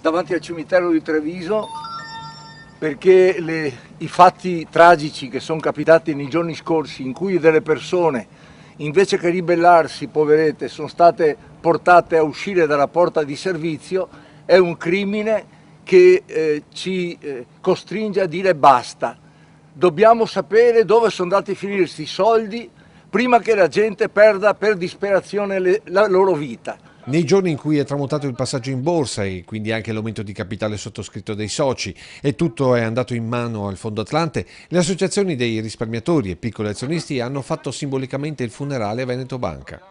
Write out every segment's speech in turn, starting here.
davanti al cimitero di Treviso perché i fatti tragici che sono capitati nei giorni scorsi, in cui delle persone, invece che ribellarsi, poverette, sono state portate a uscire dalla porta di servizio, è un crimine che ci costringe a dire basta. Dobbiamo sapere dove sono andati a finire questi soldi prima che la gente perda per disperazione la loro vita. Nei giorni in cui è tramutato il passaggio in borsa e quindi anche l'aumento di capitale sottoscritto dai soci e tutto è andato in mano al Fondo Atlante, le associazioni dei risparmiatori e piccoli azionisti hanno fatto simbolicamente il funerale a Veneto Banca.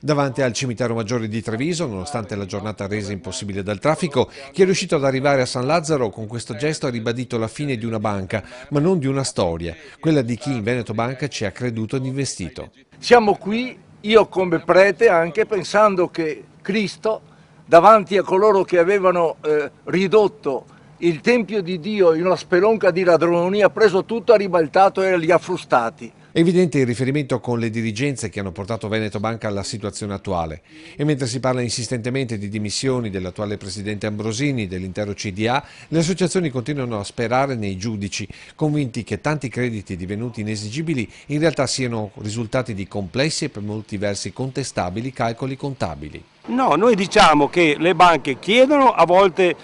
Davanti al cimitero maggiore di Treviso, nonostante la giornata resa impossibile dal traffico, chi è riuscito ad arrivare a San Lazzaro con questo gesto ha ribadito la fine di una banca, ma non di una storia, quella di chi in Veneto Banca ci ha creduto ed investito. Siamo qui, io come prete, anche pensando che Cristo, davanti a coloro che avevano ridotto il Tempio di Dio in una spelonca di ladroni, ha preso tutto, ha ribaltato e li ha frustati. È evidente il riferimento con le dirigenze che hanno portato Veneto Banca alla situazione attuale e mentre si parla insistentemente di dimissioni dell'attuale presidente Ambrosini e dell'intero CDA, le associazioni continuano a sperare nei giudici, convinti che tanti crediti divenuti inesigibili in realtà siano risultati di complessi e per molti versi contestabili calcoli contabili. No, noi diciamo che le banche chiedono a volte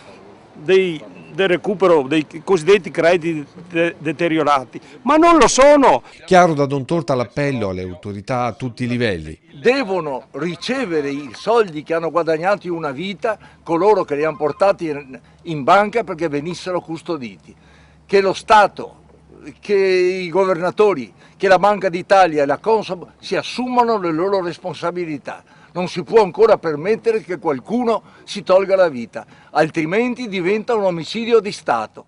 del recupero dei cosiddetti crediti deteriorati, ma non lo sono. Chiaro da Don Torta l'appello alle autorità a tutti i livelli. Devono ricevere i soldi che hanno guadagnato in una vita coloro che li hanno portati in banca perché venissero custoditi. Che lo Stato, che i governatori, che la Banca d'Italia e la Consob si assumano le loro responsabilità. Non si può ancora permettere che qualcuno si tolga la vita, altrimenti diventa un omicidio di Stato.